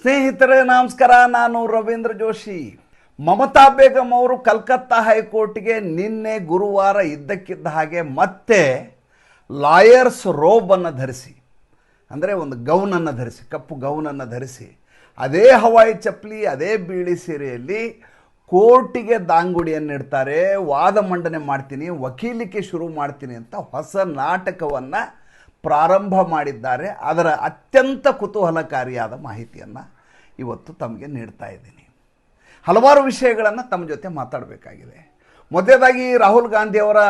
ಸ್ನೇಹಿತರೆ ನಮಸ್ಕಾರ, ನಾನು ರವೀಂದ್ರ ಜೋಶಿ. ಮಮತಾ ಬೇಗಂ ಅವರು ಕಲ್ಕತ್ತಾ ಹೈಕೋರ್ಟ್ಗೆ ನಿನ್ನೆ ಗುರುವಾರ ಇದ್ದಕ್ಕಿದ್ದ ಹಾಗೆ ಮತ್ತೆ ಲಾಯರ್ಸ್ ರೋಬನ್ನು ಧರಿಸಿ, ಅಂದರೆ ಒಂದು ಗೌನನ್ನು ಧರಿಸಿ, ಕಪ್ಪು ಗೌನನ್ನು ಧರಿಸಿ, ಅದೇ ಹವಾಯಿ ಚಪ್ಪಲಿ, ಅದೇ ಬೀಳಿ ಸೀರೆಯಲ್ಲಿ ಕೋರ್ಟಿಗೆ ದಾಂಗುಡಿಯನ್ನಿಡ್ತಾರೆ. ವಾದ ಮಂಡನೆ ಮಾಡ್ತೀನಿ, ವಕೀಲಿಕೆ ಶುರು ಮಾಡ್ತೀನಿ ಅಂತ ಹೊಸ ನಾಟಕವನ್ನು ಪ್ರಾರಂಭ ಮಾಡಿದ್ದಾರೆ. ಅದರ ಅತ್ಯಂತ ಕುತೂಹಲಕಾರಿಯಾದ ಮಾಹಿತಿಯನ್ನು ಇವತ್ತು ತಮಗೆ ನೀಡ್ತಾ ಇದ್ದೀನಿ. ಹಲವಾರು ವಿಷಯಗಳನ್ನು ತಮ್ಮ ಜೊತೆ ಮಾತಾಡಬೇಕಾಗಿದೆ. ಮೊದಲನೇದಾಗಿ ರಾಹುಲ್ ಗಾಂಧಿಯವರ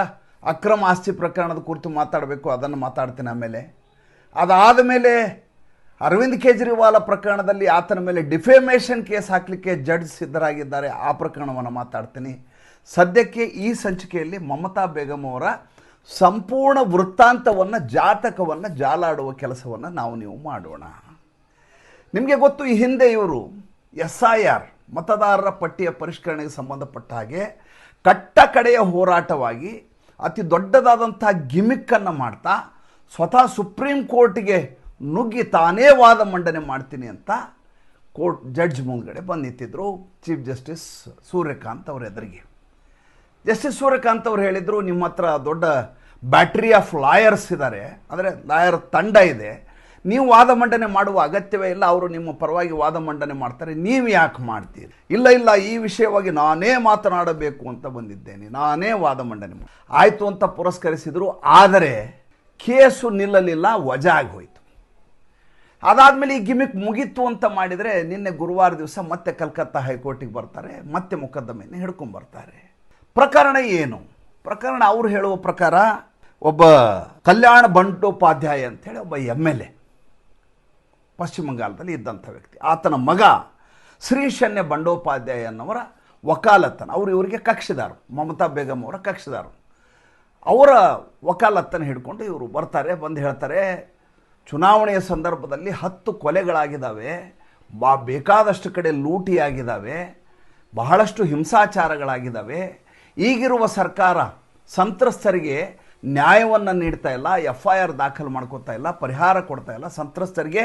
ಅಕ್ರಮ ಆಸ್ತಿ ಪ್ರಕರಣದ ಕುರಿತು ಮಾತಾಡಬೇಕು, ಅದನ್ನು ಮಾತಾಡ್ತೀನಿ. ಆಮೇಲೆ ಅದಾದ ಮೇಲೆ ಅರವಿಂದ್ ಕೇಜ್ರಿವಾಲ್ ಪ್ರಕರಣದಲ್ಲಿ ಆತನ ಮೇಲೆ ಡಿಫೇಮೇಷನ್ ಕೇಸ್ ಹಾಕಲಿಕ್ಕೆ ಜಡ್ಜ್ ಸಿದ್ಧರಾಗಿದ್ದಾರೆ, ಆ ಪ್ರಕರಣವನ್ನು ಮಾತಾಡ್ತೀನಿ. ಸದ್ಯಕ್ಕೆ ಈ ಸಂಚಿಕೆಯಲ್ಲಿ ಮಮತಾ ಬೇಗಂ ಅವರ ಸಂಪೂರ್ಣ ವೃತ್ತಾಂತವನ್ನು, ಜಾತಕವನ್ನು ಜಾಲಾಡುವ ಕೆಲಸವನ್ನು ನೀವು ಮಾಡೋಣ. ನಿಮಗೆ ಗೊತ್ತು, ಈ ಹಿಂದೆ ಇವರು SIR ಮತದಾರರ ಪಟ್ಟಿಯ ಪರಿಷ್ಕರಣೆಗೆ ಸಂಬಂಧಪಟ್ಟ ಹಾಗೆ ಕಟ್ಟ ಕಡೆಯ ಹೋರಾಟವಾಗಿ ಅತಿ ದೊಡ್ಡದಾದಂಥ ಗಿಮಿಕ್ಕನ್ನು ಮಾಡ್ತಾ ಸ್ವತಃ ಸುಪ್ರೀಂ ಕೋರ್ಟ್ಗೆ ನುಗ್ಗಿ ತಾನೇ ವಾದ ಮಂಡನೆ ಮಾಡ್ತೀನಿ ಅಂತ ಕೋರ್ಟ್ ಜಡ್ಜ್ ಮುಂದ್ಗಡೆ ಬಂದು ನಿಂತಿದ್ರು. ಚೀಫ್ ಜಸ್ಟಿಸ್ ಸೂರ್ಯಕಾಂತ್ ಅವರ ಎದುರಿಗೆ ಜಸ್ಟಿಸ್ ಸೂರ್ಯಕಾಂತ್ ಅವರು ಹೇಳಿದರು, ನಿಮ್ಮ ಹತ್ರ ದೊಡ್ಡ ಬ್ಯಾಟ್ರಿ ಆಫ್ ಲಾಯರ್ಸ್ ಇದ್ದಾರೆ, ಅಂದರೆ ಲಾಯರ್ ತಂಡ ಇದೆ, ನೀವು ವಾದ ಮಂಡನೆ ಮಾಡುವ ಅಗತ್ಯವೇ ಇಲ್ಲ, ಅವರು ನಿಮ್ಮ ಪರವಾಗಿ ವಾದ ಮಂಡನೆ ಮಾಡ್ತಾರೆ, ನೀವು ಯಾಕೆ ಮಾಡ್ತೀರಿ? ಇಲ್ಲ, ಈ ವಿಷಯವಾಗಿ ನಾನೇ ಮಾತನಾಡಬೇಕು ಅಂತ ಬಂದಿದ್ದೇನೆ, ನಾನೇ ವಾದ ಮಂಡನೆ ಆಯಿತು ಅಂತ ಪುರಸ್ಕರಿಸಿದರು. ಆದರೆ ಕೇಸು ನಿಲ್ಲಲಿಲ್ಲ, ವಜಾ ಆಗಿ ಹೋಯಿತು. ಅದಾದಮೇಲೆ ಈ ಗಿಮಿಕ್ ಮುಗೀತು ಅಂತ ಮಾಡಿದರೆ ನಿನ್ನೆ ಗುರುವಾರ ದಿವಸ ಮತ್ತೆ ಕಲ್ಕತ್ತಾ ಹೈಕೋರ್ಟಿಗೆ ಬರ್ತಾರೆ, ಮತ್ತೆ ಮೊಕದ್ದಮೆಯನ್ನು ಹಿಡ್ಕೊಂಡ್ಬರ್ತಾರೆ. ಪ್ರಕರಣ ಏನು? ಪ್ರಕರಣ ಅವರು ಹೇಳುವ ಪ್ರಕಾರ ಒಬ್ಬ ಕಲ್ಯಾಣ ಬಂಡೋಪಾಧ್ಯಾಯ ಅಂಥೇಳಿ ಒಬ್ಬ MLA ಪಶ್ಚಿಮ ಬಂಗಾಳದಲ್ಲಿ ಇದ್ದಂಥ ವ್ಯಕ್ತಿ, ಆತನ ಮಗ ಶ್ರೀಶನ್ಯ ಬಂಡೋಪಾಧ್ಯಾಯ ಅನ್ನೋರ ವಕಾಲತ್ತನ್ನು ಅವರು ಇವರಿಗೆ ಕಕ್ಷಿದಾರರು, ಮಮತಾ ಬೇಗಂ ಅವರ ಕಕ್ಷಿದಾರರು. ಅವರ ವಕಾಲತ್ತನ್ನು ಹಿಡ್ಕೊಂಡು ಇವರು ಬರ್ತಾರೆ. ಬಂದು ಹೇಳ್ತಾರೆ, ಚುನಾವಣೆಯ ಸಂದರ್ಭದಲ್ಲಿ 10 ಕೊಲೆಗಳಾಗಿದ್ದಾವೆ, ಬೇಕಾದಷ್ಟು ಕಡೆ ಲೂಟಿಯಾಗಿದ್ದಾವೆ, ಬಹಳಷ್ಟು ಹಿಂಸಾಚಾರಗಳಾಗಿದ್ದಾವೆ. ಈಗಿರುವ ಸರ್ಕಾರ ಸಂತ್ರಸ್ತರಿಗೆ ನ್ಯಾಯವನ್ನು ನೀಡ್ತಾ ಇಲ್ಲ, FIR ದಾಖಲು ಮಾಡ್ಕೋತಾ ಇಲ್ಲ, ಪರಿಹಾರ ಕೊಡ್ತಾ ಇಲ್ಲ, ಸಂತ್ರಸ್ತರಿಗೆ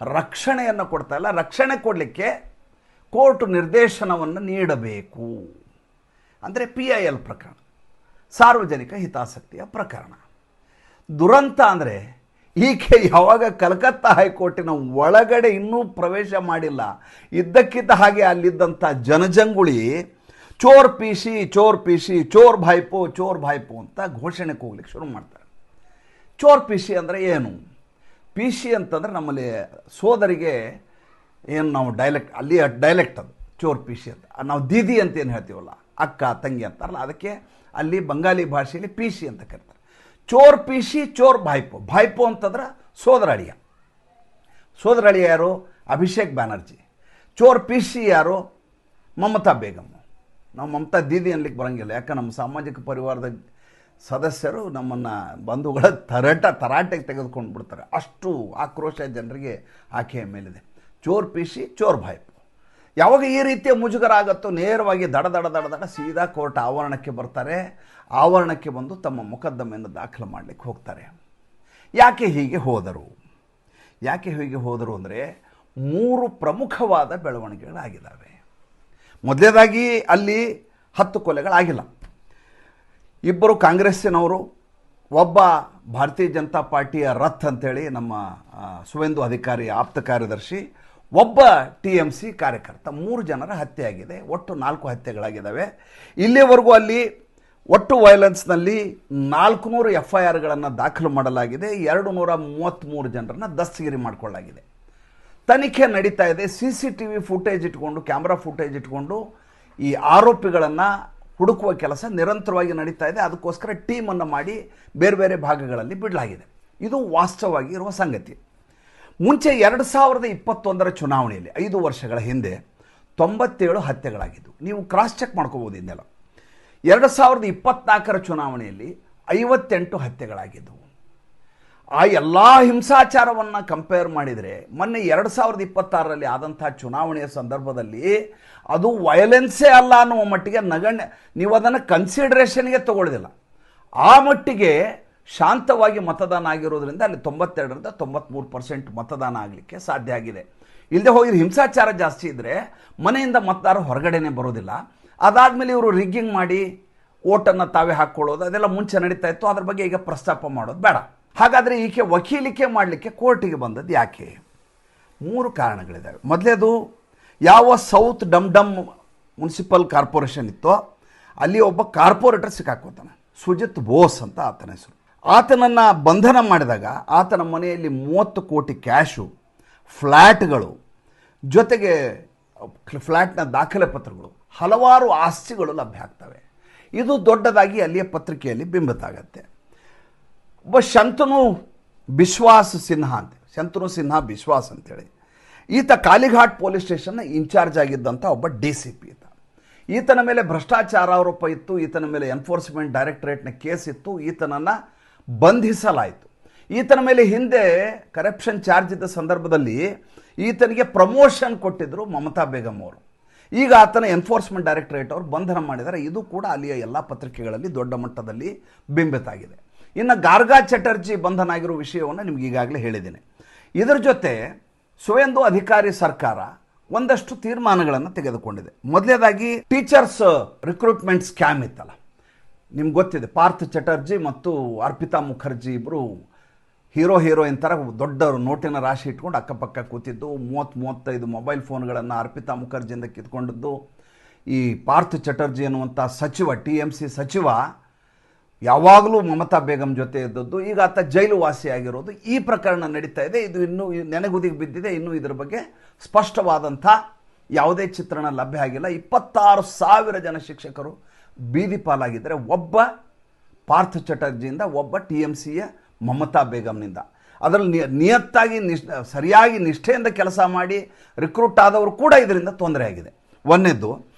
ರಕ್ಷಣೆಯನ್ನು ಕೊಡ್ತಾ ಇಲ್ಲ. ರಕ್ಷಣೆ ಕೊಡಲಿಕ್ಕೆ ಕೋರ್ಟ್ ನಿರ್ದೇಶನವನ್ನು ನೀಡಬೇಕು. ಅಂದರೆ PIL ಪ್ರಕರಣ, ಸಾರ್ವಜನಿಕ ಹಿತಾಸಕ್ತಿಯ ಪ್ರಕರಣ. ದುರಂತ ಅಂದರೆ ಈಕೆ ಯಾವಾಗ ಕಲ್ಕತ್ತಾ ಹೈಕೋರ್ಟಿನ ಒಳಗಡೆ ಇನ್ನೂ ಪ್ರವೇಶ ಮಾಡಿಲ್ಲ, ಇದ್ದಕ್ಕಿದ್ದ ಹಾಗೆ ಅಲ್ಲಿದ್ದಂಥ ಜನಜಂಗುಳಿ ಚೋರ್ ಪೀಸಿ, ಚೋರ್ ಪೀಸಿ, ಚೋರ್ ಭಾಯ್ಪೋ ಅಂತ ಘೋಷಣೆ ಕೂಗ್ಲಿಕ್ಕೆ ಶುರು ಮಾಡ್ತಾರೆ. ಚೋರ್ ಪೀಸಿ ಅಂದರೆ ಏನು? ಪೀಸಿ ಅಂತಂದರೆ ನಮ್ಮಲ್ಲಿ ಸೋದರಿಗೆ ಏನು ನಾವು ಡೈಲೆಕ್ಟ್, ಅಲ್ಲಿ ಡೈಲೆಕ್ಟ್ ಅದು ಚೋರ್ ಪೀಸಿ ಅಂತ. ನಾವು ದೀದಿ ಅಂತ ಏನು ಹೇಳ್ತೀವಲ್ಲ, ಅಕ್ಕ ತಂಗಿ ಅಂತಾರಲ್ಲ, ಅದಕ್ಕೆ ಅಲ್ಲಿ ಬಂಗಾಲಿ ಭಾಷೆಯಲ್ಲಿ ಪೀಸಿ ಅಂತ ಕರೀತಾರೆ. ಚೋರ್ ಪೀಸಿ, ಚೋರ್ ಭಾಯ್ಪೋ ಅಂತಂದ್ರೆ ಸೋದರ ಅಳಿಯ ಯಾರು? ಅಭಿಷೇಕ್ ಬ್ಯಾನರ್ಜಿ. ಚೋರ್ ಪೀಸಿ ಯಾರು? ಮಮತಾ ಬೇಗಂ. ನಾವು ಮಮತಾ ದೀದಿ ಅನ್ಲಿಕ್ಕೆ ಬರೋಂಗಿಲ್ಲ, ಯಾಕೆ ನಮ್ಮ ಸಾಮಾಜಿಕ ಪರಿವಾರದ ಸದಸ್ಯರು ನಮ್ಮನ್ನು ಬಂಧುಗಳ ತರಾಟೆಗೆ ತೆಗೆದುಕೊಂಡು ಬಿಡ್ತಾರೆ. ಅಷ್ಟು ಆಕ್ರೋಶ ಜನರಿಗೆ ಆಕೆಯ ಮೇಲಿದೆ. ಚೋರ್ ಪೀಸಿ, ಚೋರ್ ಭಾಯ್ಪು. ಯಾವಾಗ ಈ ರೀತಿಯ ಮುಜುಗರ ಆಗುತ್ತೋ ನೇರವಾಗಿ ದಡ ಸೀದಾ ಕೋರ್ಟ್ ಆವರಣಕ್ಕೆ ಬರ್ತಾರೆ. ಆವರಣಕ್ಕೆ ಬಂದು ತಮ್ಮ ಮೊಕದ್ದಮೆಯನ್ನು ದಾಖಲು ಮಾಡಲಿಕ್ಕೆ ಹೋಗ್ತಾರೆ. ಯಾಕೆ ಹೀಗೆ ಹೋದರು ಅಂದರೆ 3 ಪ್ರಮುಖವಾದ ಬೆಳವಣಿಗೆಗಳಾಗಿದ್ದಾವೆ. ಮೊದಲನೇದಾಗಿ ಅಲ್ಲಿ 10 ಕೊಲೆಗಳಾಗಿಲ್ಲ. 2 ಕಾಂಗ್ರೆಸ್ಸಿನವರು, ಒಬ್ಬ ಭಾರತೀಯ ಜನತಾ ಪಾರ್ಟಿಯ ರಥ್ ಅಂತೇಳಿ ನಮ್ಮ ಸುವೇಂದು ಅಧಿಕಾರಿ ಆಪ್ತ ಕಾರ್ಯದರ್ಶಿ, ಒಬ್ಬ TMC ಕಾರ್ಯಕರ್ತ, 3 ಜನರ ಹತ್ಯೆ ಆಗಿದೆ. ಒಟ್ಟು 4 ಹತ್ಯೆಗಳಾಗಿದ್ದಾವೆ. ಇಲ್ಲಿವರೆಗೂ ಅಲ್ಲಿ ಒಟ್ಟು ವೈಲೆನ್ಸ್ನಲ್ಲಿ 400 FIRಗಳನ್ನು ದಾಖಲು ಮಾಡಲಾಗಿದೆ. 233 ಜನರನ್ನು ದಸ್ತಗಿರಿ ಮಾಡಿಕೊಳ್ಳಲಾಗಿದೆ. ತನಿಖೆ ನಡೀತಾ ಇದೆ. CCTV ಫುಟೇಜ್ ಇಟ್ಕೊಂಡು, ಕ್ಯಾಮ್ರಾ ಫುಟೇಜ್ ಇಟ್ಕೊಂಡು ಈ ಆರೋಪಿಗಳನ್ನು ಹುಡುಕುವ ಕೆಲಸ ನಿರಂತರವಾಗಿ ನಡೀತಾ ಇದೆ. ಅದಕ್ಕೋಸ್ಕರ ಟೀಮನ್ನು ಮಾಡಿ ಬೇರೆ ಬೇರೆ ಭಾಗಗಳಲ್ಲಿ ಬಿಡಲಾಗಿದೆ. ಇದು ವಾಸ್ತವವಾಗಿ ಇರುವ ಸಂಗತಿ. ಮುಂಚೆ 2021ರ ಚುನಾವಣೆಯಲ್ಲಿ 5 ವರ್ಷಗಳ ಹಿಂದೆ 97 ಹತ್ಯೆಗಳಾಗಿದ್ದವು. ನೀವು ಕ್ರಾಸ್ ಚೆಕ್ ಮಾಡ್ಕೋಬೋದು. ಇನ್ನೆಲ್ಲ 2024ರ ಚುನಾವಣೆಯಲ್ಲಿ 58 ಹತ್ಯೆಗಳಾಗಿದ್ದವು. ಆ ಎಲ್ಲ ಹಿಂಸಾಚಾರವನ್ನು ಕಂಪೇರ್ ಮಾಡಿದರೆ ಮೊನ್ನೆ 2026ರಲ್ಲಿ ಆದಂಥ ಚುನಾವಣೆಯ ಸಂದರ್ಭದಲ್ಲಿ ಅದು ವಯಲೆನ್ಸೇ ಅಲ್ಲ ಅನ್ನುವ ಮಟ್ಟಿಗೆ ನಗಣ್ಯ, ನೀವು ಅದನ್ನು ಕನ್ಸಿಡರೇಷನ್ಗೆ ತಗೊಳ್ಳೋದಿಲ್ಲ. ಆ ಮಟ್ಟಿಗೆ ಶಾಂತವಾಗಿ ಮತದಾನ ಆಗಿರೋದ್ರಿಂದ ಅಲ್ಲಿ 92ರಿಂದ 93% ಮತದಾನ ಆಗಲಿಕ್ಕೆ ಸಾಧ್ಯ ಆಗಿದೆ. ಇಲ್ಲದೆ ಹೋಗಿದ್ರೆ ಹಿಂಸಾಚಾರ ಜಾಸ್ತಿ ಇದ್ದರೆ ಮನೆಯಿಂದ ಮತದಾರ ಹೊರಗಡೆನೆ ಬರೋದಿಲ್ಲ. ಅದಾದಮೇಲೆ ಇವರು ರಿಗ್ಗಿಂಗ್ ಮಾಡಿ ಓಟನ್ನು ತಾವೇ ಹಾಕ್ಕೊಳ್ಳೋದು ಅದೆಲ್ಲ ಮುಂಚೆ ನಡೀತಾ ಇತ್ತು. ಅದ್ರ ಬಗ್ಗೆ ಈಗ ಪ್ರಸ್ತಾಪ ಮಾಡೋದು ಬೇಡ. ಹಾಗಾದರೆ ಈಕೆ ವಕೀಲಿಕೆ ಮಾಡಲಿಕ್ಕೆ ಕೋರ್ಟಿಗೆ ಬಂದದ್ದು ಯಾಕೆ? 3 ಕಾರಣಗಳಿದ್ದಾವೆ. ಮೊದಲೇದು, ಯಾವ ಸೌತ್ ಡಮ್ ಮುನ್ಸಿಪಲ್ ಕಾರ್ಪೊರೇಷನ್ ಇತ್ತೋ ಅಲ್ಲಿ ಒಬ್ಬ ಕಾರ್ಪೊರೇಟರ್ ಸಿಕ್ಕಾಕೋತಾನೆ, ಸುಜಿತ್ ಬೋಸ್ ಅಂತ ಆತನ ಹೆಸರು. ಆತನನ್ನು ಬಂಧನ ಮಾಡಿದಾಗ ಆತನ ಮನೆಯಲ್ಲಿ 30 ಕೋಟಿ ಕ್ಯಾಶು, ಫ್ಲ್ಯಾಟ್ಗಳು, ಜೊತೆಗೆ ಫ್ಲ್ಯಾಟ್ನ ದಾಖಲೆ ಪತ್ರಗಳು, ಹಲವಾರು ಆಸ್ತಿಗಳು ಲಭ್ಯ ಆಗ್ತವೆ. ಇದು ದೊಡ್ಡದಾಗಿ ಅಲ್ಲಿಯ ಪತ್ರಿಕೆಯಲ್ಲಿ ಬಿಂಬಿತಾಗತ್ತೆ. ಒಬ್ಬ ಶಂತನು ಸಿನ್ಹಾ ಬಿಶ್ವಾಸ್ ಅಂತೇಳಿ ಈತ ಕಾಲಿಘಾಟ್ ಪೊಲೀಸ್ ಸ್ಟೇಷನ್ನ ಇನ್ಚಾರ್ಜ್ ಆಗಿದ್ದಂಥ ಒಬ್ಬ DCP ಈತನ ಮೇಲೆ ಭ್ರಷ್ಟಾಚಾರ ಆರೋಪ ಇತ್ತು. ಈತನ ಮೇಲೆ ಎನ್ಫೋರ್ಸ್ಮೆಂಟ್ ಡೈರೆಕ್ಟರೇಟ್ನ ಕೇಸ್ ಇತ್ತು. ಈತನನ್ನು ಬಂಧಿಸಲಾಯಿತು. ಈತನ ಮೇಲೆ ಹಿಂದೆ ಕರಪ್ಷನ್ ಚಾರ್ಜ್ ಇದ್ದ ಸಂದರ್ಭದಲ್ಲಿ ಈತನಿಗೆ ಪ್ರಮೋಷನ್ ಕೊಟ್ಟಿದ್ದರು ಮಮತಾ ಬೇಗಂ ಅವರು. ಈಗ ಆತನ ಎನ್ಫೋರ್ಸ್ಮೆಂಟ್ ಡೈರೆಕ್ಟರೇಟ್ ಅವರು ಬಂಧನ ಮಾಡಿದ್ದಾರೆ. ಇದು ಕೂಡ ಅಲ್ಲಿಯ ಎಲ್ಲ ಪತ್ರಿಕೆಗಳಲ್ಲಿ ದೊಡ್ಡ ಮಟ್ಟದಲ್ಲಿ ಬಿಂಬಿತಾಗಿದೆ. ಇನ್ನು ಗಾರ್ಗಾ ಚಟರ್ಜಿ ಬಂಧನ ಆಗಿರೋ ವಿಷಯವನ್ನು ನಿಮ್ಗೆ ಈಗಾಗಲೇ ಹೇಳಿದ್ದೇನೆ. ಇದರ ಜೊತೆ ಸುವೇಂದು ಅಧಿಕಾರಿ ಸರ್ಕಾರ ಒಂದಷ್ಟು ತೀರ್ಮಾನಗಳನ್ನು ತೆಗೆದುಕೊಂಡಿದೆ. ಮೊದಲನೇದಾಗಿ ಟೀಚರ್ಸ್ ರಿಕ್ರೂಟ್ಮೆಂಟ್ ಸ್ಕ್ಯಾಮ್ ಇತ್ತಲ್ಲ, ನಿಮ್ಗೆ ಗೊತ್ತಿದೆ. ಪಾರ್ಥ್ ಚಟರ್ಜಿ ಮತ್ತು ಅರ್ಪಿತಾ ಮುಖರ್ಜಿ ಇಬ್ಬರು ಹೀರೋಯಿನ್ ಥರ ದೊಡ್ಡ ನೋಟಿನ ರಾಶಿ ಇಟ್ಕೊಂಡು ಅಕ್ಕಪಕ್ಕ ಕೂತಿದ್ದು, 30-35 ಮೊಬೈಲ್ ಫೋನ್ಗಳನ್ನು ಅರ್ಪಿತಾ ಮುಖರ್ಜಿಯಿಂದ ಕಿತ್ಕೊಂಡದ್ದು. ಈ ಪಾರ್ಥ್ ಚಟರ್ಜಿ ಅನ್ನುವಂಥ ಸಚಿವ, TMC ಸಚಿವ, ಯಾವಾಗಲೂ ಮಮತಾ ಬೇಗಂ ಜೊತೆ ಇದ್ದದ್ದು. ಈಗ ಆತ ಜೈಲು ವಾಸಿಯಾಗಿರೋದು. ಈ ಪ್ರಕರಣ ನಡೀತಾ ಇದೆ. ಇದು ಇನ್ನೂ ನೆನೆಗುದಿಗೆ ಬಿದ್ದಿದೆ. ಇನ್ನೂ ಇದರ ಬಗ್ಗೆ ಸ್ಪಷ್ಟವಾದಂಥ ಯಾವುದೇ ಚಿತ್ರಣ ಲಭ್ಯ ಆಗಿಲ್ಲ. 26,000 ಜನ ಶಿಕ್ಷಕರು ಬೀದಿ ಪಾಲಾಗಿದ್ದರೆ ಒಬ್ಬ ಪಾರ್ಥ್ ಚಟರ್ಜಿಯಿಂದ, ಒಬ್ಬ TMCಯ ಮಮತಾ ಬೇಗಂನಿಂದ. ಅದರಲ್ಲಿ ನಿಯತ್ತಾಗಿ ಸರಿಯಾಗಿ ನಿಷ್ಠೆಯಿಂದ ಕೆಲಸ ಮಾಡಿ ರಿಕ್ರೂಟ್ ಆದವರು ಕೂಡ ಇದರಿಂದ ತೊಂದರೆ ಆಗಿದೆ. ಒಂದನೇದ್ದು.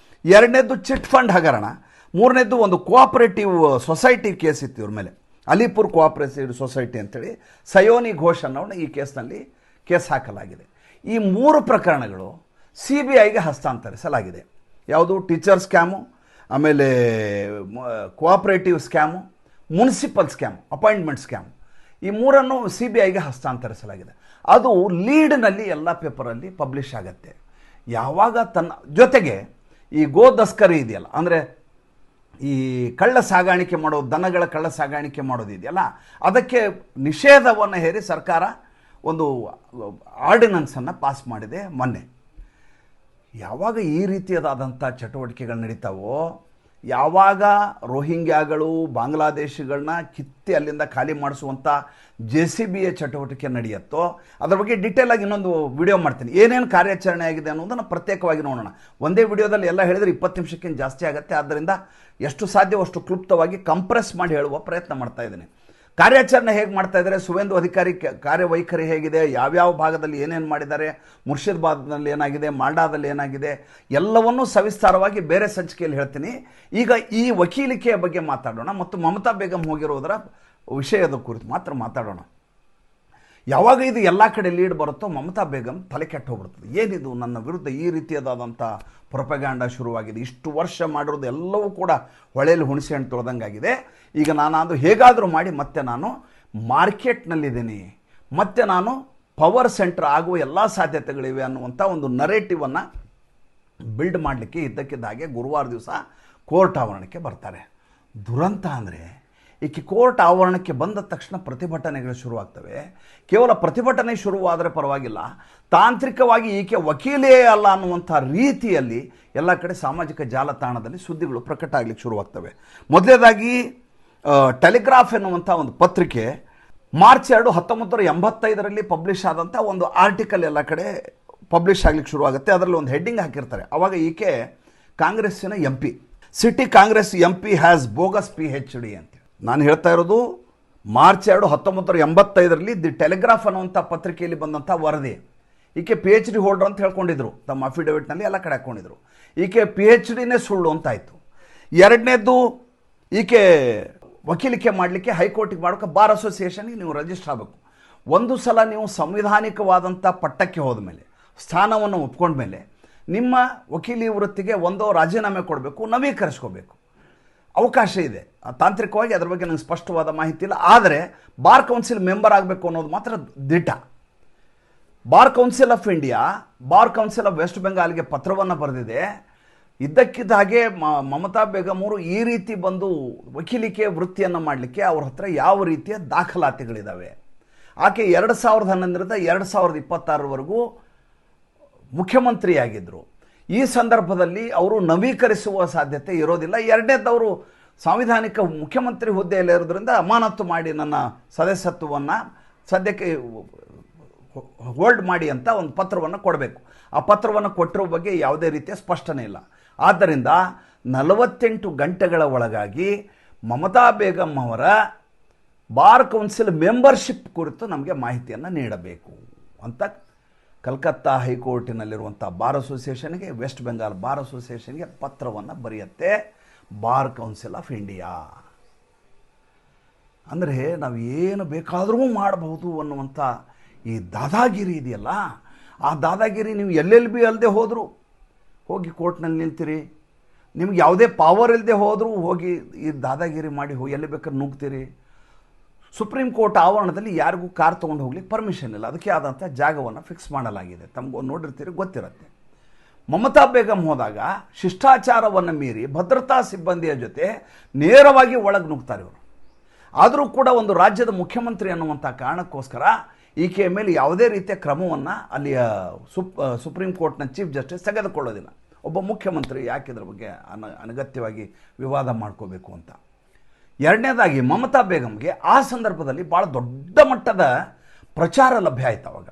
ಎರಡನೇದ್ದು ಚಿಟ್ ಫಂಡ್ ಹಗರಣ. ಮೂರನೇದ್ದು ಒಂದು ಕೋಆಪರೇಟಿವ್ ಸೊಸೈಟಿ ಕೇಸ್ ಇತ್ತು ಇವ್ರ ಮೇಲೆ, ಅಲಿಪುರ್ ಕೋಆಪರೇಟಿವ್ ಸೊಸೈಟಿ ಅಂತೇಳಿ ಸಯೋನಿ ಘೋಷ್ ಅನ್ನೋಣ ಈ ಕೇಸ್ನಲ್ಲಿ ಕೇಸ್ ಹಾಕಲಾಗಿದೆ. ಈ 3 ಪ್ರಕರಣಗಳು CBIಗೆ ಹಸ್ತಾಂತರಿಸಲಾಗಿದೆ. ಯಾವುದು? ಟೀಚರ್ ಸ್ಕ್ಯಾಮು, ಆಮೇಲೆ cooperative scam, municipal scam, appointment scam. ಈ 3ಅನ್ನು CBIಗೆ ಹಸ್ತಾಂತರಿಸಲಾಗಿದೆ. ಅದು ಲೀಡ್ನಲ್ಲಿ ಎಲ್ಲ ಪೇಪರಲ್ಲಿ ಪಬ್ಲಿಷ್ ಆಗುತ್ತೆ. ಯಾವಾಗ ತನ್ನ ಜೊತೆಗೆ ಈ ಗೋದಸ್ಕರಿ ಇದೆಯಲ್ಲ, ಅಂದರೆ ಈ ಕಳ್ಳ ಸಾಗಾಣಿಕೆ ಮಾಡೋದು, ದನಗಳ ಕಳ್ಳ ಸಾಗಾಣಿಕೆ ಮಾಡೋದಿದೆಯಲ್ಲ, ಅದಕ್ಕೆ ನಿಷೇಧವನ್ನು ಹೇರಿ ಸರ್ಕಾರ ಒಂದು ಆರ್ಡಿನೆನ್ಸನ್ನು ಪಾಸ್ ಮಾಡಿದೆ ಮೊನ್ನೆ. ಯಾವಾಗ ಈ ರೀತಿಯಾದಂಥ ಚಟುವಟಿಕೆಗಳು ನಡೀತಾವೋ, ಯಾವಾಗ ರೋಹಿಂಗ್ಯಾಗಳು ಬಾಂಗ್ಲಾದೇಶಿಗಳನ್ನ ಕಿತ್ತಿ ಅಲ್ಲಿಂದ ಖಾಲಿ ಮಾಡಿಸುವಂಥ JCBಯ ಚಟುವಟಿಕೆ ನಡೆಯುತ್ತೋ, ಅದ್ರ ಬಗ್ಗೆ ಡೀಟೇಲ್ ಆಗಿ ಇನ್ನೊಂದು ವಿಡಿಯೋ ಮಾಡ್ತೀನಿ. ಏನೇನು ಕಾರ್ಯಾಚರಣೆ ಆಗಿದೆ ಅನ್ನೋದನ್ನು ಪ್ರತ್ಯೇಕವಾಗಿ ನೋಡೋಣ. ಒಂದೇ ವಿಡಿಯೋದಲ್ಲಿ ಎಲ್ಲ ಹೇಳಿದ್ರೆ 20 ನಿಮಿಷಕ್ಕಿಂತ ಜಾಸ್ತಿ ಆಗುತ್ತೆ. ಆದ್ದರಿಂದ ಎಷ್ಟು ಸಾಧ್ಯವೋ ಅಷ್ಟು ಕ್ಲುಪ್ತವಾಗಿ ಕಂಪ್ರೆಸ್ ಮಾಡಿ ಹೇಳುವ ಪ್ರಯತ್ನ ಮಾಡ್ತಾ ಇದ್ದೀನಿ. ಕಾರ್ಯಾಚರಣೆ ಹೇಗೆ ಮಾಡ್ತಾ ಇದ್ದಾರೆ, ಸುವೇಂದು ಅಧಿಕಾರಿ ಕಾರ್ಯವೈಖರಿ ಹೇಗಿದೆ, ಯಾವ್ಯಾವ ಭಾಗದಲ್ಲಿ ಏನೇನು ಮಾಡಿದ್ದಾರೆ, ಮುರ್ಷಿದಾಬಾದ್ನಲ್ಲಿ ಏನಾಗಿದೆ, ಮಾಲ್ಡಾದಲ್ಲಿ ಏನಾಗಿದೆ, ಎಲ್ಲವನ್ನೂ ಸವಿಸ್ತಾರವಾಗಿ ಬೇರೆ ಸಂಚಿಕೆಯಲ್ಲಿ ಹೇಳ್ತೀನಿ. ಈಗ ಈ ವಕೀಲಿಕೆಯ ಬಗ್ಗೆ ಮಾತಾಡೋಣ ಮತ್ತು ಮಮತಾ ಬೇಗಂ ಹೋಗಿರೋದರ ವಿಷಯದ ಕುರಿತು ಮಾತ್ರ ಮಾತಾಡೋಣ. ಯಾವಾಗ ಇದು ಎಲ್ಲ ಕಡೆ ಲೀಡ್ ಬರುತ್ತೋ ಮಮತಾ ಬೇಗಂ ತಲೆ ಕೆಟ್ಟು ಹೋಗ್ಬಿಡ್ತದೆ. ಏನಿದು ನನ್ನ ವಿರುದ್ಧ ಈ ರೀತಿಯಾದಂಥ ಪ್ರೊಪಗ್ಯಾಂಡ ಶುರುವಾಗಿದೆ, ಇಷ್ಟು ವರ್ಷ ಮಾಡಿರೋದು ಎಲ್ಲವೂ ಕೂಡ ಹೊಳೆಯಲ್ಲಿ ಹುಣಸೆ ಹಣ್ಣು ತೊಳೆದಂಗಾಗಿದೆ. ಈಗ ನಾನು ಅದು ಹೇಗಾದರೂ ಮಾಡಿ ಮತ್ತೆ ನಾನು ಮಾರ್ಕೆಟ್ನಲ್ಲಿದ್ದೀನಿ, ಮತ್ತೆ ನಾನು ಪವರ್ ಸೆಂಟರ್ ಆಗುವ ಎಲ್ಲ ಸಾಧ್ಯತೆಗಳಿವೆ ಅನ್ನುವಂಥ ಒಂದು ನರೇಟಿವನ್ನು ಬಿಲ್ಡ್ ಮಾಡಲಿಕ್ಕೆ ಇದ್ದಕ್ಕಿದ್ದ ಹಾಗೆ ಗುರುವಾರ ದಿವಸ ಕೋರ್ಟ್ ಆವರಣಕ್ಕೆ ಬರ್ತಾರೆ. ದುರಂತ ಅಂದರೆ ಈಕೆ ಕೋರ್ಟ್ ಆವರಣಕ್ಕೆ ಬಂದ ತಕ್ಷಣ ಪ್ರತಿಭಟನೆಗಳು ಶುರುವಾಗ್ತವೆ. ಕೇವಲ ಪ್ರತಿಭಟನೆ ಶುರುವಾದರೆ ಪರವಾಗಿಲ್ಲ, ತಾಂತ್ರಿಕವಾಗಿ ಈಕೆ ವಕೀಲೇ ಅಲ್ಲ ಅನ್ನುವಂಥ ರೀತಿಯಲ್ಲಿ ಎಲ್ಲ ಕಡೆ ಸಾಮಾಜಿಕ ಜಾಲತಾಣದಲ್ಲಿ ಸುದ್ದಿಗಳು ಪ್ರಕಟ ಆಗಲಿಕ್ಕೆ ಶುರುವಾಗ್ತವೆ. ಮೊದಲನೇದಾಗಿ ಟೆಲಿಗ್ರಾಫ್ ಎನ್ನುವಂಥ ಒಂದು ಪತ್ರಿಕೆ ಮಾರ್ಚ್ 2, 1985ರಲ್ಲಿ ಪಬ್ಲಿಷ್ ಆದಂಥ ಒಂದು ಆರ್ಟಿಕಲ್ ಎಲ್ಲ ಕಡೆ ಪಬ್ಲಿಷ್ ಆಗಲಿಕ್ಕೆ ಶುರುವಾಗುತ್ತೆ. ಅದರಲ್ಲಿ ಒಂದು ಹೆಡ್ಡಿಂಗ್ ಹಾಕಿರ್ತಾರೆ. ಆವಾಗ ಈಕೆ ಕಾಂಗ್ರೆಸ್ಸಿನ MP, city Congress MP has bogus PhD ಅಂತ. ನಾನು ಹೇಳ್ತಾ ಇರೋದು ಮಾರ್ಚ್ 2, 1985ರಲ್ಲಿ ದಿ ಟೆಲಿಗ್ರಾಫ್ ಅನ್ನುವಂಥ ಪತ್ರಿಕೆಯಲ್ಲಿ ಬಂದಂಥ ವರದಿ. ಈಕೆ PhD ಹೋಲ್ಡರ್ ಅಂತ ಹೇಳ್ಕೊಂಡಿದ್ರು, ತಮ್ಮ ಅಫಿಡವಿಟ್ನಲ್ಲಿ ಎಲ್ಲ ಕಡೆ ಹಾಕ್ಕೊಂಡಿದ್ರು. ಈಕೆ PhDನೇ ಸುಳ್ಳು ಅಂತಾಯಿತು. ಎರಡನೇದು, ಈಕೆ ವಕೀಲಿಕೆ ಮಾಡಲಿಕ್ಕೆ ಹೈಕೋರ್ಟಿಗೆ ಮಾಡೋಕ್ಕೆ ಬಾರ್ ಅಸೋಸಿಯೇಷನ್ಗೆ ನೀವು ರಿಜಿಸ್ಟರ್ ಆಗಬೇಕು. ಒಂದು ಸಲ ನೀವು ಸಂವಿಧಾನಿಕವಾದಂಥ ಪಟ್ಟಕ್ಕೆ ಹೋದ ಮೇಲೆ, ಸ್ಥಾನವನ್ನು ಒಪ್ಕೊಂಡ ಮೇಲೆ ನಿಮ್ಮ ವಕೀಲಿ ವೃತ್ತಿಗೆ ಒಂದೋ ರಾಜೀನಾಮೆ ಕೊಡಬೇಕು, ನವೀಕರಿಸ್ಕೋಬೇಕು. ಅವಕಾಶ ಇದೆ. ತಾಂತ್ರಿಕವಾಗಿ ಅದರ ಬಗ್ಗೆ ನನಗೆ ಸ್ಪಷ್ಟವಾದ ಮಾಹಿತಿ ಇಲ್ಲ. ಆದರೆ ಬಾರ್ ಕೌನ್ಸಿಲ್ ಮೆಂಬರ್ ಆಗಬೇಕು ಅನ್ನೋದು ಮಾತ್ರ ದಿಟ್ಟ. Bar Council of India Bar Council of West ಬೆಂಗಾಲ್ಗೆ ಪತ್ರವನ್ನು ಬರೆದಿದೆ. ಇದ್ದಕ್ಕಿದ್ದ ಹಾಗೆ ಮಮತಾ ಬೇಗಂ ಅವರು ಈ ರೀತಿ ಬಂದು ವಕೀಲಿಕೆ ವೃತ್ತಿಯನ್ನು ಮಾಡಲಿಕ್ಕೆ ಅವ್ರ ಹತ್ರ ಯಾವ ರೀತಿಯ ದಾಖಲಾತಿಗಳಿದ್ದಾವೆ, ಆಕೆ 2011ರಿಂದ 2026ವರೆಗೂ ಮುಖ್ಯಮಂತ್ರಿಯಾಗಿದ್ದರು. ಈ ಸಂದರ್ಭದಲ್ಲಿ ಅವರು ನವೀಕರಿಸುವ ಸಾಧ್ಯತೆ ಇರೋದಿಲ್ಲ. ಎರಡನೇದವರು ಸಾಂವಿಧಾನಿಕ ಮುಖ್ಯಮಂತ್ರಿ ಹುದ್ದೆಯಲ್ಲಿರೋದ್ರಿಂದ ಅಮಾನತು ಮಾಡಿ ನನ್ನ ಸದಸ್ಯತ್ವವನ್ನು ಸದ್ಯಕ್ಕೆ ಹೋಲ್ಡ್ ಮಾಡಿ ಅಂತ ಒಂದು ಪತ್ರವನ್ನು ಕೊಡಬೇಕು. ಆ ಪತ್ರವನ್ನು ಕೊಟ್ಟಿರೋ ಬಗ್ಗೆ ಯಾವುದೇ ರೀತಿಯ ಸ್ಪಷ್ಟನೆ ಇಲ್ಲ. ಆದ್ದರಿಂದ 48 ಗಂಟೆಗಳ ಒಳಗಾಗಿ ಮಮತಾ ಬೇಗಂ ಅವರ ಬಾರ್ ಕೌನ್ಸಿಲ್ ಮೆಂಬರ್ಶಿಪ್ ಕುರಿತು ನಮಗೆ ಮಾಹಿತಿಯನ್ನು ನೀಡಬೇಕು ಅಂತ ಕಲ್ಕತ್ತಾ ಹೈಕೋರ್ಟಿನಲ್ಲಿರುವಂಥ ಬಾರ್ ಅಸೋಸಿಯೇಷನ್ಗೆ, ವೆಸ್ಟ್ ಬೆಂಗಾಲ್ ಬಾರ್ ಅಸೋಸಿಯೇಷನ್ಗೆ ಪತ್ರವನ್ನು ಬರೆಯುತ್ತೆ ಬಾರ್ ಕೌನ್ಸಿಲ್ ಆಫ್ ಇಂಡಿಯಾ. ಅಂದರೆ ನಾವು ಏನು ಬೇಕಾದರೂ ಮಾಡಬಹುದು ಅನ್ನುವಂಥ ಈ ದಾದಾಗಿರಿ ಇದೆಯಲ್ಲ, ಆ ದಾದಾಗಿರಿ ನೀವು ಎಲ್ಲೆಲ್ಲಿ ಅಲ್ಲದೆ ಹೋದರೂ ಹೋಗಿ ಕೋರ್ಟ್ನಲ್ಲಿ ನಿಲ್ತೀರಿ, ನಿಮ್ಗೆ ಯಾವುದೇ ಪವರ್ ಇಲ್ಲದೆ ಹೋದರೂ ಹೋಗಿ ಈ ದಾದಾಗಿರಿ ಮಾಡಿ ಎಲ್ಲಿ ಬೇಕಾದ್ರೆ ನುಗ್ತೀರಿ. ಸುಪ್ರೀಂ ಕೋರ್ಟ್ ಆವರಣದಲ್ಲಿ ಯಾರಿಗೂ ಕಾರ್ ತೊಗೊಂಡು ಹೋಗ್ಲಿಕ್ಕೆ ಪರ್ಮಿಷನ್ ಇಲ್ಲ, ಅದಕ್ಕೆ ಆದಂಥ ಜಾಗವನ್ನು ಫಿಕ್ಸ್ ಮಾಡಲಾಗಿದೆ. ತಮಗೂ ನೋಡಿರ್ತೀರಿ, ಗೊತ್ತಿರುತ್ತೆ. ಮಮತಾ ಬೇಗಂ ಹೋದಾಗ ಶಿಷ್ಟಾಚಾರವನ್ನು ಮೀರಿ ಭದ್ರತಾ ಸಿಬ್ಬಂದಿಯ ಜೊತೆ ನೇರವಾಗಿ ಒಳಗೆ ನುಗ್ತಾರೆ ಇವರು. ಆದರೂ ಕೂಡ ಒಂದು ರಾಜ್ಯದ ಮುಖ್ಯಮಂತ್ರಿ ಅನ್ನುವಂಥ ಕಾರಣಕ್ಕೋಸ್ಕರ ಈಕೆಯ ಮೇಲೆ ಯಾವುದೇ ರೀತಿಯ ಕ್ರಮವನ್ನು ಅಲ್ಲಿಯ ಸುಪ್ರೀಂ ಕೋರ್ಟ್ನ ಚೀಫ್ ಜಸ್ಟಿಸ್ ತೆಗೆದುಕೊಳ್ಳೋದಿಲ್ಲ. ಒಬ್ಬ ಮುಖ್ಯಮಂತ್ರಿ ಯಾಕೆ ಇದ್ರ ಬಗ್ಗೆ ಅನಗತ್ಯವಾಗಿ ವಿವಾದ ಮಾಡ್ಕೋಬೇಕು ಅಂತ. ಎರಡನೇದಾಗಿ ಮಮತಾ ಬೇಗಂಗೆ ಆ ಸಂದರ್ಭದಲ್ಲಿ ಭಾಳ ದೊಡ್ಡ ಮಟ್ಟದ ಪ್ರಚಾರ ಲಭ್ಯ ಆಯ್ತು. ಅವಾಗ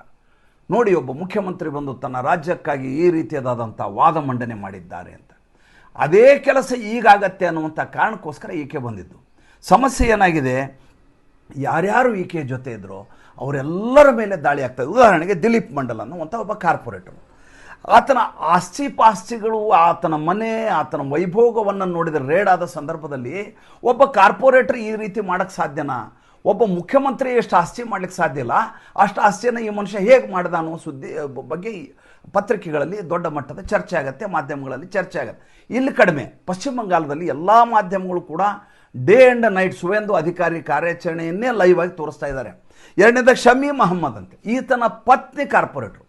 ನೋಡಿ, ಒಬ್ಬ ಮುಖ್ಯಮಂತ್ರಿ ಬಂದು ತನ್ನ ರಾಜ್ಯಕ್ಕಾಗಿ ಈ ರೀತಿಯಾದಂಥ ವಾದ ಮಂಡನೆ ಮಾಡಿದ್ದಾರೆ ಅಂತ. ಅದೇ ಕೆಲಸ ಈಗಾಗತ್ತೆ ಅನ್ನುವಂಥ ಕಾರಣಕ್ಕೋಸ್ಕರ ಈಕೆ ಬಂದಿದ್ದು. ಸಮಸ್ಯೆ ಏನಾಗಿದೆ, ಯಾರ್ಯಾರು ಈಕೆಯ ಜೊತೆ ಇದ್ರೋ ಅವರೆಲ್ಲರ ಮೇಲೆ ದಾಳಿ ಆಗ್ತದೆ. ಉದಾಹರಣೆಗೆ ದಿಲೀಪ್ ಮಂಡಲ್ ಅನ್ನುವಂಥ ಒಬ್ಬ ಕಾರ್ಪೊರೇಟರು, ಆತನ ಆಸ್ತಿ ಪಾಸ್ತಿಗಳು, ಆತನ ಮನೆ, ಆತನ ವೈಭೋಗವನ್ನು ನೋಡಿದರೆ ರೇಡ್ ಆದ ಸಂದರ್ಭದಲ್ಲಿ ಒಬ್ಬ ಕಾರ್ಪೊರೇಟರ್ ಈ ರೀತಿ ಮಾಡೋಕ್ಕೆ ಸಾಧ್ಯನಾ? ಒಬ್ಬ ಮುಖ್ಯಮಂತ್ರಿ ಎಷ್ಟು ಆಸ್ತಿ ಮಾಡ್ಲಿಕ್ಕೆ ಸಾಧ್ಯ ಇಲ್ಲ, ಅಷ್ಟು ಆಸ್ತಿಯನ್ನು ಈ ಮನುಷ್ಯ ಹೇಗೆ ಮಾಡಿದ ಅನ್ನೋ ಸುದ್ದಿ ಬಗ್ಗೆ ಪತ್ರಿಕೆಗಳಲ್ಲಿ ದೊಡ್ಡ ಮಟ್ಟದ ಚರ್ಚೆ ಆಗುತ್ತೆ, ಮಾಧ್ಯಮಗಳಲ್ಲಿ ಚರ್ಚೆ ಆಗುತ್ತೆ. ಇಲ್ಲಿ ಕಡಿಮೆ. ಪಶ್ಚಿಮ ಬಂಗಾಳದಲ್ಲಿ ಎಲ್ಲ ಮಾಧ್ಯಮಗಳು ಕೂಡ ಡೇ ಆ್ಯಂಡ್ ನೈಟ್ ಸುವೇಂದು ಅಧಿಕಾರಿ ಕಾರ್ಯಾಚರಣೆಯನ್ನೇ ಲೈವ್ ಆಗಿ ತೋರಿಸ್ತಾ ಇದ್ದಾರೆ. ಎರಡನೇದಾಗ ಶಮೀಮ್ ಅಹಮ್ಮದ್ ಅಂತ, ಈತನ ಪತ್ನಿ ಕಾರ್ಪೊರೇಟರು.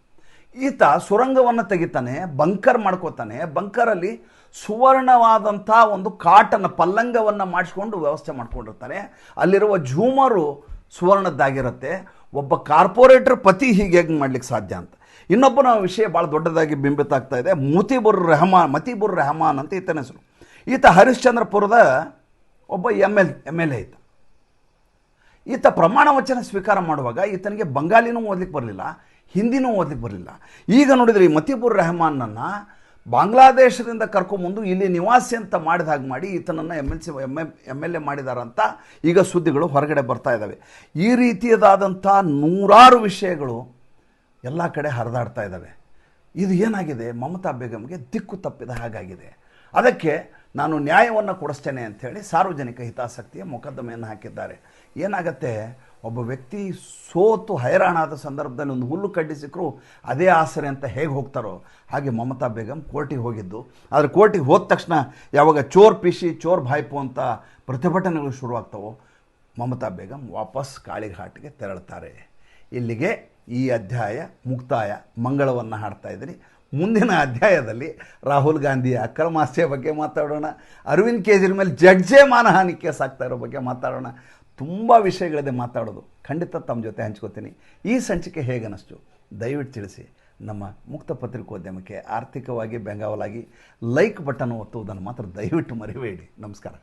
ಈತ ಸುರಂಗವನ್ನು ತೆಗಿತಾನೆ, ಬಂಕರ್ ಮಾಡ್ಕೋತಾನೆ. ಬಂಕರಲ್ಲಿ ಸುವರ್ಣವಾದಂಥ ಒಂದು ಕಾಟನ ಪಲ್ಲಂಗವನ್ನು ಮಾಡಿಸ್ಕೊಂಡು ವ್ಯವಸ್ಥೆ ಮಾಡ್ಕೊಂಡಿರ್ತಾನೆ. ಅಲ್ಲಿರುವ ಝೂಮರು ಸುವರ್ಣದ್ದಾಗಿರುತ್ತೆ. ಒಬ್ಬ ಕಾರ್ಪೊರೇಟರ್ ಪತಿ ಹೀಗೆ ಹೇಗೆ ಮಾಡ್ಲಿಕ್ಕೆ ಸಾಧ್ಯ ಅಂತ. ಇನ್ನೊಬ್ಬನ ವಿಷಯ ಭಾಳ ದೊಡ್ಡದಾಗಿ ಬಿಂಬಿತ ಆಗ್ತಾ ಇದೆ. ಮತೀಬುರ್ ರೆಹಮಾನ್ ಅಂತ ಈತನ ಹೆಸರು. ಈತ ಹರಿಶ್ಚಂದ್ರಪುರದ ಒಬ್ಬ ಎಮ್ ಎಲ್ ಎ ಈತ. ಈತ ಪ್ರಮಾಣ ವಚನ ಸ್ವೀಕಾರ ಮಾಡುವಾಗ ಈತನಿಗೆ ಬಂಗಾಲಿನೂ ಓದಲಿಕ್ಕೆ ಬರಲಿಲ್ಲ, ಹಿಂದಿನೂ ಓದಲಿಕ್ಕೆ ಬರಲಿಲ್ಲ. ಈಗ ನೋಡಿದರೆ ಈ ಮತೀಬುರ್ ರೆಹಮಾನನ್ನು ಬಾಂಗ್ಲಾದೇಶದಿಂದ ಕರ್ಕೊಂಬಂದು ಇಲ್ಲಿ ನಿವಾಸಿ ಅಂತ ಮಾಡಿದ ಹಾಗೆ ಮಾಡಿ ಈತನನ್ನು ಎಮ್ ಎಲ್ ಎ ಮಾಡಿದಾರಂತ ಈಗ ಸುದ್ದಿಗಳು ಹೊರಗಡೆ ಬರ್ತಾ ಇದ್ದಾವೆ. ಈ ರೀತಿಯದಾದಂಥ ನೂರಾರು ವಿಷಯಗಳು ಎಲ್ಲ ಕಡೆ ಹರಿದಾಡ್ತಾ ಇದ್ದಾವೆ. ಇದು ಏನಾಗಿದೆ, ಮಮತಾ ಬೇಗಂಗೆ ದಿಕ್ಕು ತಪ್ಪಿದ ಹಾಗಾಗಿದೆ. ಅದಕ್ಕೆ ನಾನು ನ್ಯಾಯವನ್ನು ಕೊಡಿಸ್ತೇನೆ ಅಂಥೇಳಿ ಸಾರ್ವಜನಿಕ ಹಿತಾಸಕ್ತಿಯ ಮೊಕದ್ದಮೆಯನ್ನು ಹಾಕಿದ್ದಾರೆ. ಏನಾಗತ್ತೆ, ಒಬ್ಬ ವ್ಯಕ್ತಿ ಸೋತು ಹೈರಾಣಾದ ಸಂದರ್ಭದಲ್ಲಿ ಒಂದು ಹುಲ್ಲು ಕಡ್ಡಿ ಸಿಕ್ಕರು ಅದೇ ಆಸರೆ ಅಂತ ಹೇಗೆ ಹೋಗ್ತಾರೋ ಹಾಗೆ ಮಮತಾ ಬೇಗಂ ಕೋರ್ಟಿಗೆ ಹೋಗಿದ್ದು. ಆದರೆ ಕೋರ್ಟಿಗೆ ಹೋದ ತಕ್ಷಣ ಯಾವಾಗ ಚೋರ್ ಪಿಶಿ ಚೋರ್ ಭಾಯ್ಪು ಅಂತ ಪ್ರತಿಭಟನೆಗಳು ಶುರುವಾಗ್ತವೋ ಮಮತಾ ಬೇಗಂ ವಾಪಸ್ ಕಾಳಿಘಾಟ್ಗೆ ತೆರಳುತ್ತಾರೆ. ಇಲ್ಲಿಗೆ ಈ ಅಧ್ಯಾಯ ಮುಕ್ತಾಯ. ಮಂಗಳವನ್ನು ಹಾಡ್ತಾ ಇದ್ದೀನಿ. ಮುಂದಿನ ಅಧ್ಯಾಯದಲ್ಲಿ ರಾಹುಲ್ ಗಾಂಧಿಯ ಅಕ್ರಮಾಸ್ತಿಯ ಬಗ್ಗೆ ಮಾತಾಡೋಣ. ಅರವಿಂದ್ ಕೇಜ್ರಿವಾಲ್ ಜಡ್ಜೇ ಮಾನಹಾನಿ ಕೇಸ್ ಆಗ್ತಾ ಇರೋ ಬಗ್ಗೆ ಮಾತಾಡೋಣ. ತುಂಬ ವಿಷಯಗಳಿದೆ ಮಾತಾಡೋದು. ಖಂಡಿತ ತಮ್ಮ ಜೊತೆ ಹಂಚ್ಕೋತೀನಿ. ಈ ಸಂಚಿಕೆ ಹೇಗೆ ಅನ್ನಿಸ್ತು ದಯವಿಟ್ಟು ತಿಳಿಸಿ. ನಮ್ಮ ಮುಕ್ತ ಪತ್ರಿಕೋದ್ಯಮಕ್ಕೆ ಆರ್ಥಿಕವಾಗಿ ಬೆಂಗಾವಲಾಗಿ ಲೈಕ್ ಬಟನ್ ಒತ್ತುವುದನ್ನು ಮಾತ್ರ ದಯವಿಟ್ಟು ಮರಿಬೇಡಿ. ನಮಸ್ಕಾರ.